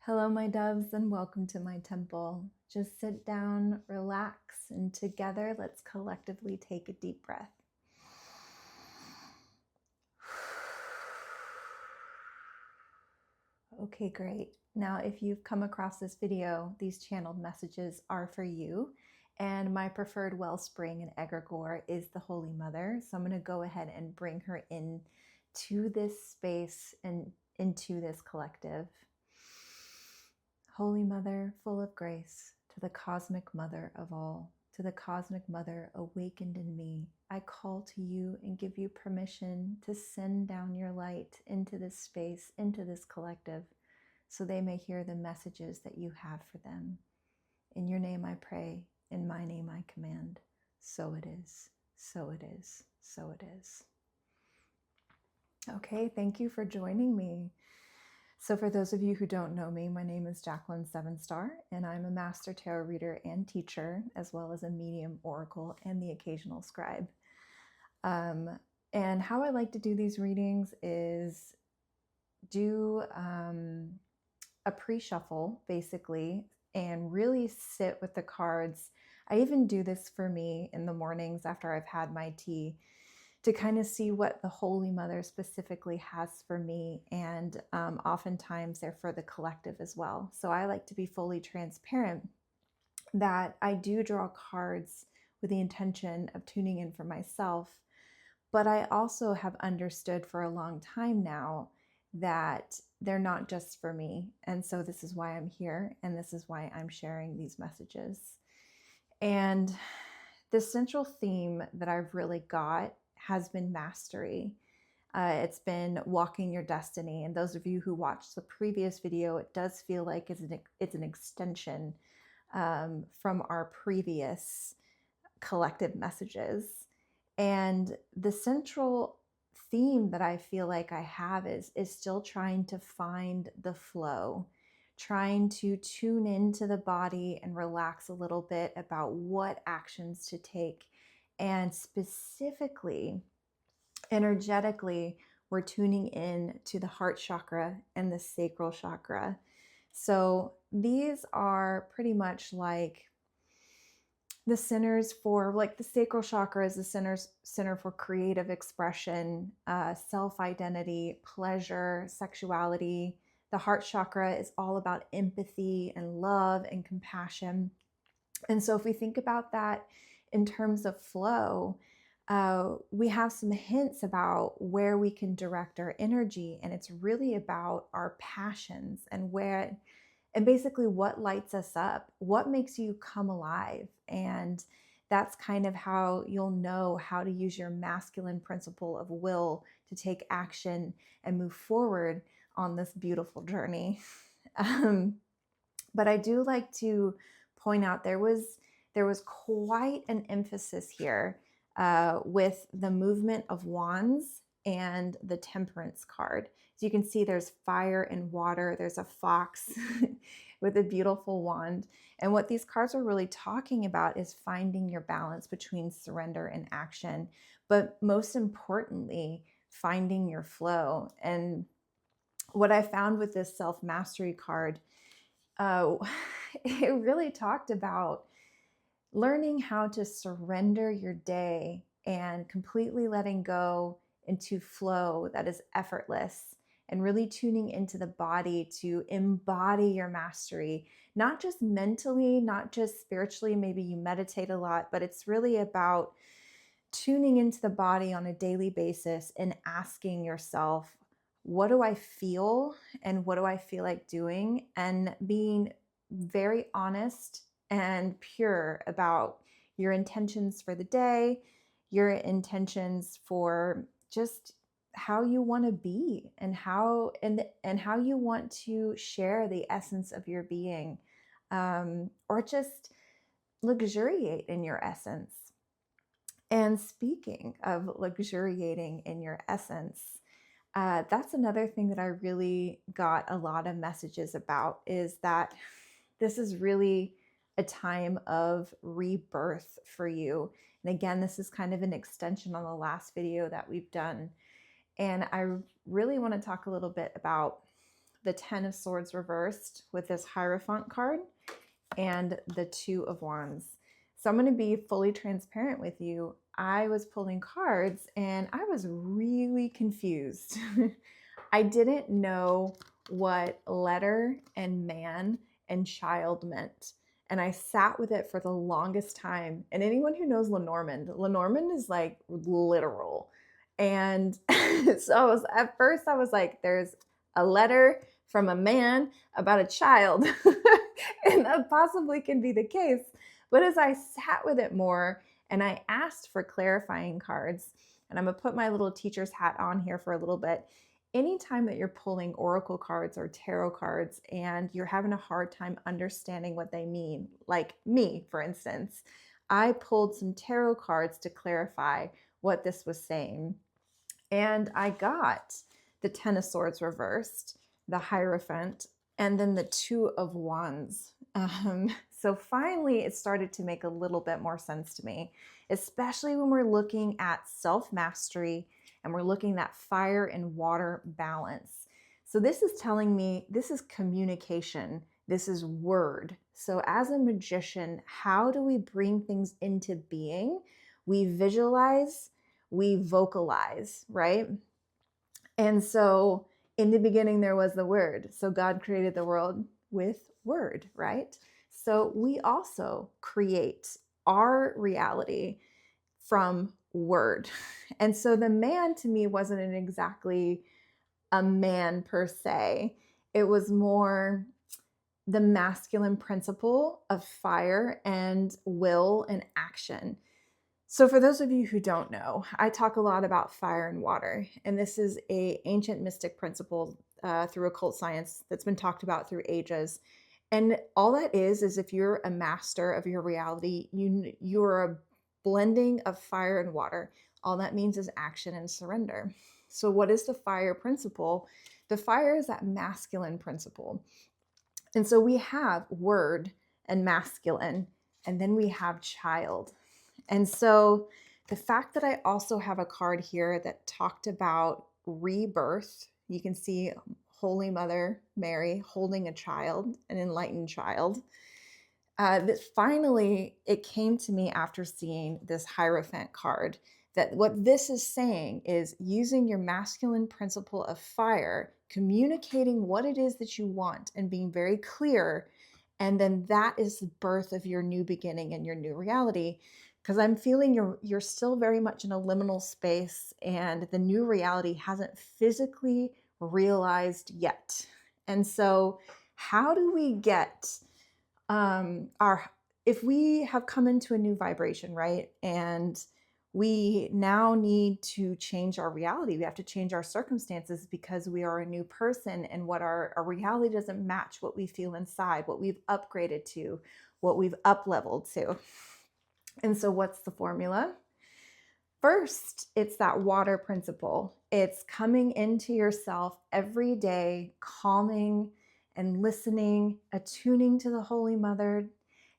Hello, my doves, and welcome to my temple. Just sit down, relax, and together let's collectively take a deep breath. Okay, great. Now, if you've come across this video, these channeled messages are for you. And my preferred wellspring and egregore is the Holy Mother. So I'm going to go ahead and bring her in to this space and into this collective. Holy Mother, full of grace, to the cosmic mother of all, to the cosmic mother awakened in me, I call to you and give you permission to send down your light into this space, into this collective, so they may hear the messages that you have for them. In your name I pray, in my name I command. So it is, so it is, so it is. Okay, thank you for joining me. So for those of you who don't know me, my name is Jacqueline Sevenstar, and I'm a master tarot reader and teacher, as well as a medium, oracle, and the occasional scribe. And how I like to do these readings is do a pre-shuffle, basically, and really sit with the cards. I even do this for me in the mornings after I've had my tea, to kind of see what the Holy Mother specifically has for me. And oftentimes they're for the collective as well. So I like to be fully transparent that I do draw cards with the intention of tuning in for myself. But I also have understood for a long time now that they're not just for me. And so this is why I'm here. And this is why I'm sharing these messages. And the central theme that I've really got has been mastery. It's been walking your destiny. And those of you who watched the previous video, it does feel like it's an extension from our previous collective messages. And the central theme that I feel like I have is still trying to find the flow, trying to tune into the body and relax a little bit about what actions to take. And specifically, energetically, we're tuning in to the heart chakra and the sacral chakra. So these are pretty much like the centers for, like, the sacral chakra is the center for creative expression, self-identity, pleasure, sexuality. The heart chakra is all about empathy and love and compassion. And so if we think about that in terms of flow, we have some hints about where we can direct our energy. And it's really about our passions and basically what lights us up, what makes you come alive. And that's kind of how you'll know how to use your masculine principle of will to take action and move forward on this beautiful journey. But I do like to point out there was quite an emphasis here with the movement of wands and the temperance card. So you can see there's fire and water. There's a fox with a beautiful wand. And what these cards are really talking about is finding your balance between surrender and action, but most importantly, finding your flow. And what I found with this self-mastery card, it really talked about learning how to surrender your day and completely letting go into flow that is effortless, and really tuning into the body to embody your mastery, not just mentally, not just spiritually. Maybe you meditate a lot, but it's really about tuning into the body on a daily basis and asking yourself, what do I feel and what do I feel like doing? And being very honest and pure about your intentions for the day, your intentions for just how you want to be, and how you want to share the essence of your being, or just luxuriate in your essence. And speaking of luxuriating in your essence, that's another thing that I really got a lot of messages about, is that this is really a time of rebirth for you. And again, this is kind of an extension on the last video that we've done. And I really want to talk a little bit about the Ten of Swords reversed with this Hierophant card and the Two of Wands. So I'm going to be fully transparent with you. I was pulling cards and I was really confused. I didn't know what letter and man and child meant. And I sat with it for the longest time. And anyone who knows Lenormand is like literal. And so at first I was like, there's a letter from a man about a child. And that possibly can be the case. But as I sat with it more and I asked for clarifying cards, and I'm going to put my little teacher's hat on here for a little bit. Anytime that you're pulling oracle cards or tarot cards and you're having a hard time understanding what they mean, like me, for instance, I pulled some tarot cards to clarify what this was saying. And I got the Ten of Swords reversed, the Hierophant, and then the Two of Wands. So finally, it started to make a little bit more sense to me, especially when we're looking at self-mastery and we're looking at fire and water balance. So this is telling me this is communication. This is word. So as a magician, how do we bring things into being? We visualize, we vocalize, right? And so in the beginning, there was the word. So God created the world with word, right? So we also create our reality from word. And so the man to me wasn't exactly a man per se. It was more the masculine principle of fire and will and action. So for those of you who don't know, I talk a lot about fire and water, and this is an ancient mystic principle through occult science that's been talked about through ages. And all that is if you're a master of your reality, you're a blending of fire and water. All that means is action and surrender. So what is the fire principle? The fire is that masculine principle. And so we have word and masculine, and then we have child. And so the fact that I also have a card here that talked about rebirth, you can see Holy Mother Mary holding a child, an enlightened child. That finally, it came to me after seeing this Hierophant card that what this is saying is using your masculine principle of fire, communicating what it is that you want and being very clear. And then that is the birth of your new beginning and your new reality. Because I'm feeling you're still very much in a liminal space and the new reality hasn't physically realized yet. And so how do we get if we have come into a new vibration, right? And we now need to change our reality. We have to change our circumstances because we are a new person and what our reality doesn't match what we feel inside, what we've upgraded to, what we've up-leveled to. And so what's the formula? First, it's that water principle. It's coming into yourself every day, calming and listening, attuning to the Holy Mother,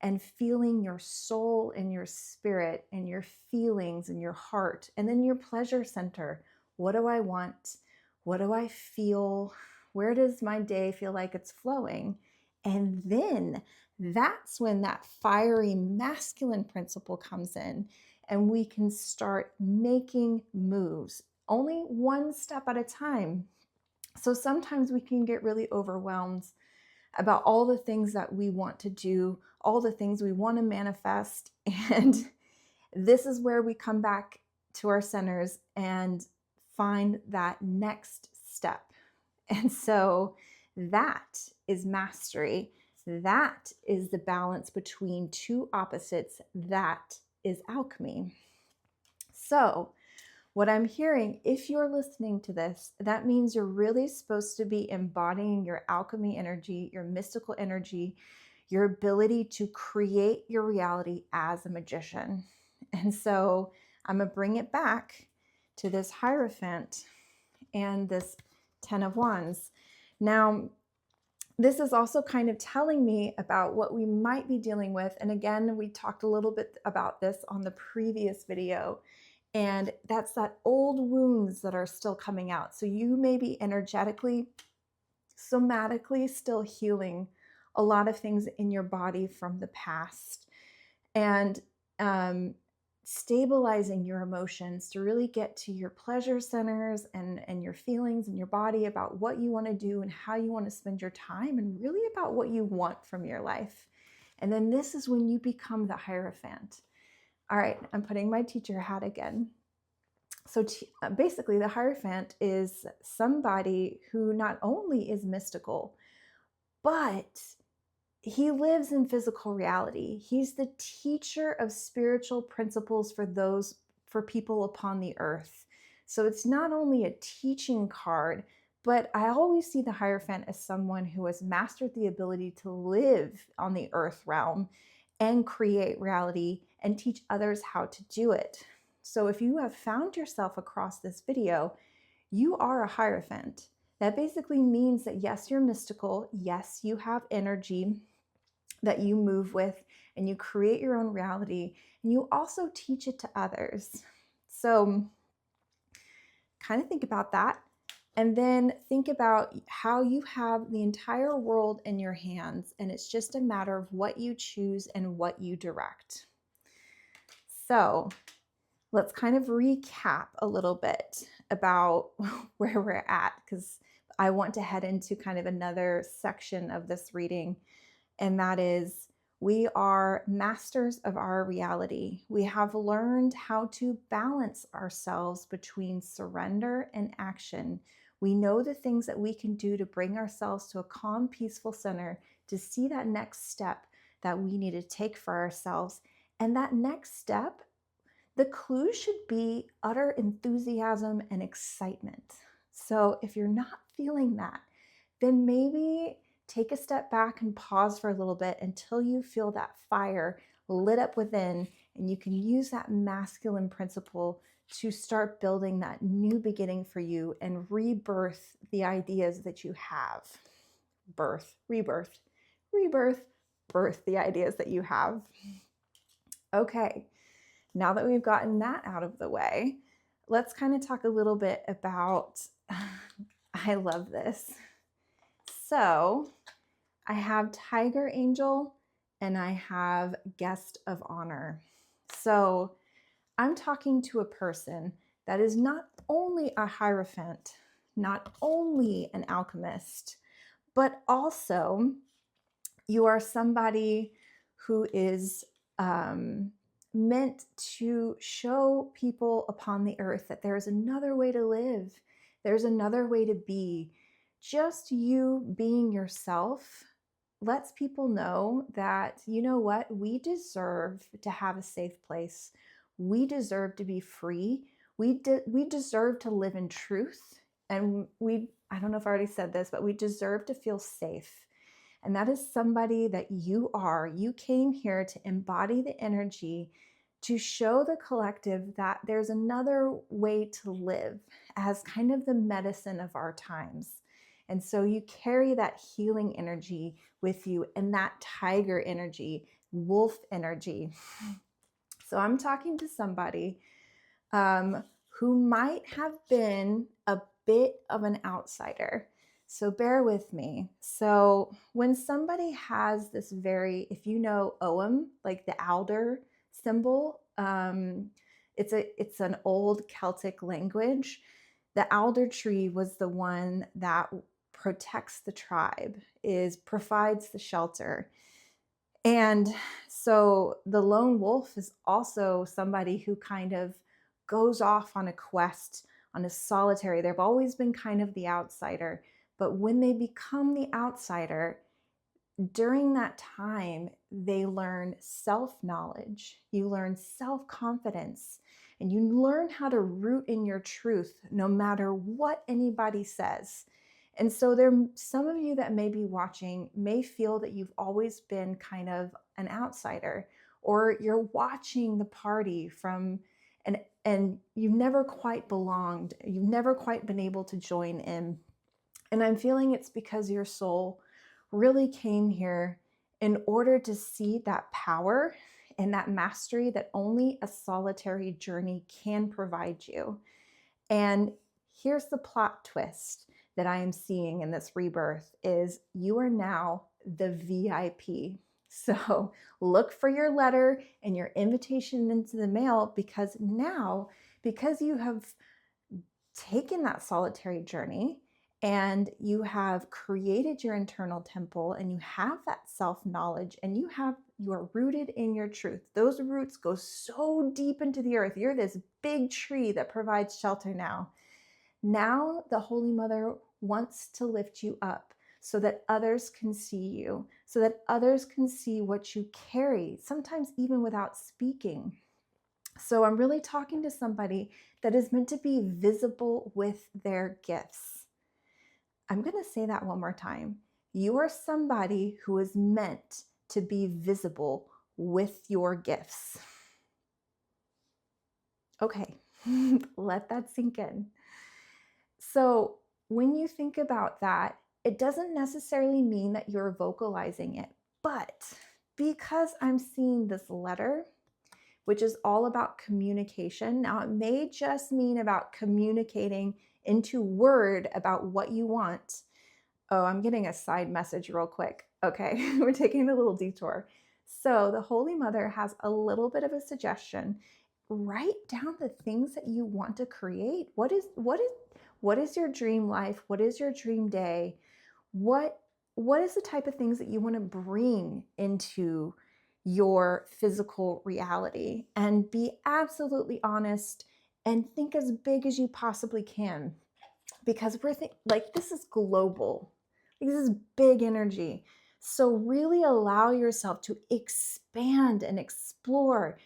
and feeling your soul and your spirit and your feelings and your heart, and then your pleasure center. What do I want? What do I feel? Where does my day feel like it's flowing? And then that's when that fiery masculine principle comes in and we can start making moves, only one step at a time. So sometimes we can get really overwhelmed about all the things that we want to do, all the things we want to manifest. And this is where we come back to our centers and find that next step. And so that is mastery. That is the balance between two opposites. That is alchemy. So what I'm hearing, if you're listening to this, that means you're really supposed to be embodying your alchemy energy, your mystical energy, your ability to create your reality as a magician. And so I'm going to bring it back to this Hierophant and this Ten of Wands. Now, this is also kind of telling me about what we might be dealing with. And again, we talked a little bit about this on the previous video. And that's that old wounds that are still coming out. So you may be energetically somatically still healing a lot of things in your body from the past, and stabilizing your emotions to really get to your pleasure centers and your feelings in your body about what you want to do and how you want to spend your time, and really about what you want from your life. And then this is when you become the Hierophant. All right, I'm putting my teacher hat again. So basically, the Hierophant is somebody who not only is mystical, but he lives in physical reality. He's the teacher of spiritual principles for people upon the earth. So it's not only a teaching card, but I always see the Hierophant as someone who has mastered the ability to live on the earth realm and create reality and teach others how to do it. So if you have found yourself across this video, you are a Hierophant. That basically means that yes, you're mystical. Yes, you have energy that you move with, and you create your own reality, and you also teach it to others. So kind of think about that, and then think about how you have the entire world in your hands, and it's just a matter of what you choose and what you direct. So let's kind of recap a little bit about where we're at, because I want to head into kind of another section of this reading, and that is, we are masters of our reality. We have learned how to balance ourselves between surrender and action. We know the things that we can do to bring ourselves to a calm, peaceful center, to see that next step that we need to take for ourselves. And that next step, the clue should be utter enthusiasm and excitement. So if you're not feeling that, then maybe take a step back and pause for a little bit until you feel that fire lit up within, and you can use that masculine principle to start building that new beginning for you and rebirth the ideas that you have. Rebirth, birth the ideas that you have. Okay, now that we've gotten that out of the way, let's kind of talk a little bit about, I love this. So I have Tiger Angel and I have Guest of Honor. So I'm talking to a person that is not only a Hierophant, not only an alchemist, but also you are somebody who is meant to show people upon the earth that there is another way to live. There's another way to be. Just you being yourself lets people know that, you know what, we deserve to have a safe place. We deserve to be free. We deserve to live in truth. And I don't know if I already said this, but we deserve to feel safe. And that is somebody that you are. You came here to embody the energy, to show the collective that there's another way to live as kind of the medicine of our times. And so you carry that healing energy with you, and that tiger energy, wolf energy. So I'm talking to somebody who might have been a bit of an outsider. So bear with me. So when somebody has this if you know Ogham, like the alder symbol, it's an old Celtic language. The alder tree was the one that protects the tribe, provides the shelter. And so the lone wolf is also somebody who kind of goes off on a quest, on a solitary. They've always been kind of the outsider, but when they become the outsider, during that time, they learn self-knowledge, you learn self-confidence, and you learn how to root in your truth no matter what anybody says. And so some of you that may be watching may feel that you've always been kind of an outsider, or you're watching the party and you've never quite belonged. You've never quite been able to join in. And I'm feeling it's because your soul really came here in order to see that power and that mastery that only a solitary journey can provide you. And here's the plot twist. that I am seeing in this rebirth is you are now the VIP. So look for your letter and your invitation into the mail, because now, because you have taken that solitary journey and you have created your internal temple and you have that self-knowledge and you are rooted in your truth. Those roots go so deep into the earth. You're this big tree that provides shelter now. Now the Holy Mother wants to lift you up so that others can see you, so that others can see what you carry, sometimes even without speaking. So I'm really talking to somebody that is meant to be visible with their gifts. I'm going to say that one more time. You are somebody who is meant to be visible with your gifts. Okay, let that sink in. So when you think about that, it doesn't necessarily mean that you're vocalizing it, but because I'm seeing this letter, which is all about communication. Now, it may just mean about communicating into word about what you want. Oh, I'm getting a side message real quick. Okay, we're taking a little detour. So the Holy Mother has a little bit of a suggestion. Write down the things that you want to create. What is your dream life? What is your dream day? What is the type of things that you want to bring into your physical reality? And be absolutely honest and think as big as you possibly can, because like this is global. Like, this is big energy. So really allow yourself to expand and explore.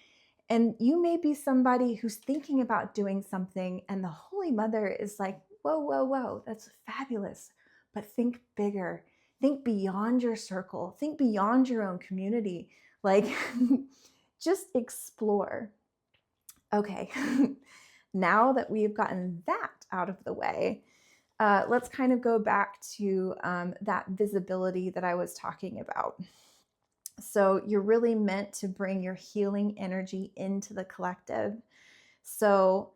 And you may be somebody who's thinking about doing something and the Holy Mother is like, whoa, whoa, whoa, that's fabulous. But think bigger. Think beyond your circle. Think beyond your own community. Like, just explore. Okay, now that we've gotten that out of the way, let's kind of go back to that visibility that I was talking about. So you're really meant to bring your healing energy into the collective. So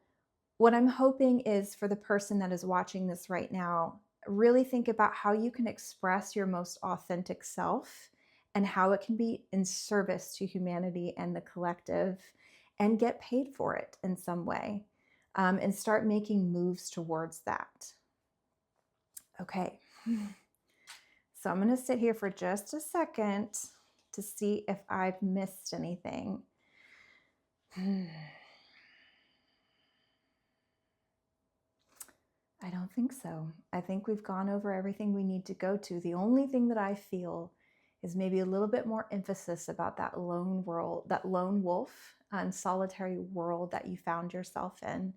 what I'm hoping is for the person that is watching this right now, really think about how you can express your most authentic self and how it can be in service to humanity and the collective and get paid for it in some way, and start making moves towards that. Okay, so I'm going to sit here for just a second to see if I've missed anything. I don't think so. I think we've gone over everything we need to go to. The only thing that I feel is maybe a little bit more emphasis about that lone wolf and solitary world that you found yourself in.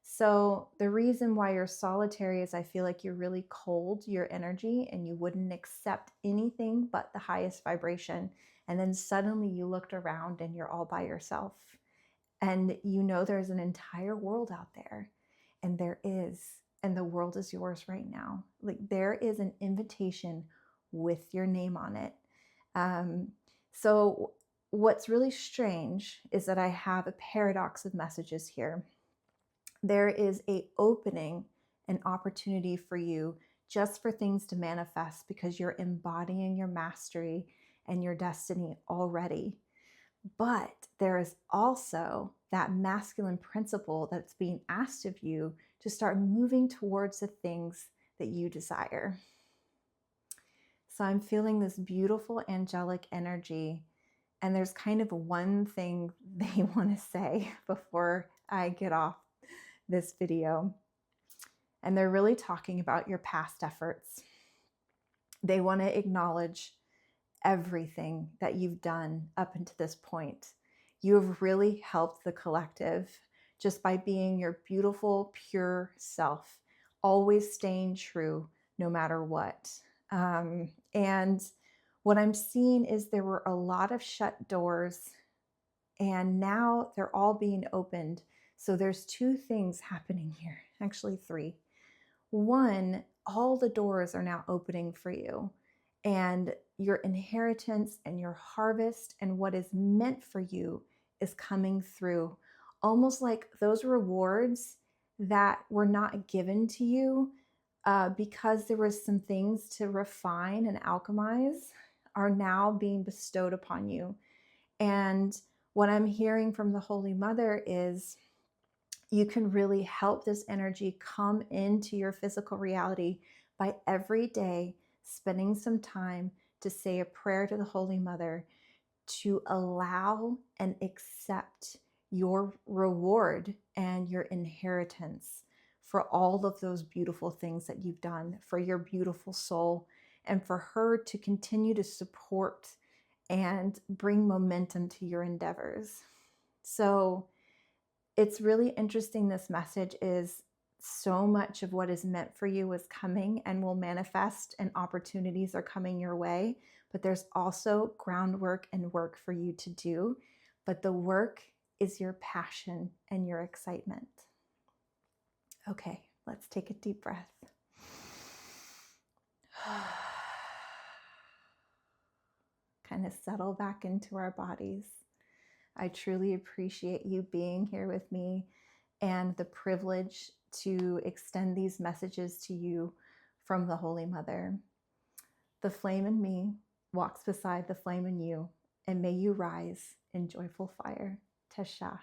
So the reason why you're solitary is I feel like you're really cold, your energy, and you wouldn't accept anything but the highest vibration. And then suddenly you looked around and you're all by yourself. And you know there's an entire world out there. And there is. And the world is yours right now. Like, there is an invitation with your name on it. So what's really strange is that I have a paradox of messages here. There is an opening, an opportunity for you just for things to manifest because you're embodying your mastery and your destiny already. But there is also that masculine principle that's being asked of you to start moving towards the things that you desire. So I'm feeling this beautiful angelic energy, and there's kind of one thing they want to say before I get off this video. And they're really talking about your past efforts. They want to acknowledge everything that you've done up until this point. You have really helped the collective just by being your beautiful, pure self, always staying true no matter what. And what I'm seeing is there were a lot of shut doors, and now they're all being opened. So there's two things happening here, actually three. One, all the doors are now opening for you, and your inheritance and your harvest and what is meant for you is coming through. Almost like those rewards that were not given to you because there were some things to refine and alchemize, are now being bestowed upon you. And what I'm hearing from the Holy Mother is you can really help this energy come into your physical reality by every day spending some time to say a prayer to the Holy Mother to allow and accept your reward and your inheritance for all of those beautiful things that you've done for your beautiful soul, and for her to continue to support and bring momentum to your endeavors. So it's really interesting. This message is so much of what is meant for you is coming and will manifest, and opportunities are coming your way. But there's also groundwork and work for you to do. But the work is your passion and your excitement. Okay, let's take a deep breath. Kind of settle back into our bodies. I truly appreciate you being here with me and the privilege to extend these messages to you from the Holy Mother. The flame in me walks beside the flame in you, and may you rise in joyful fire. TESHARE.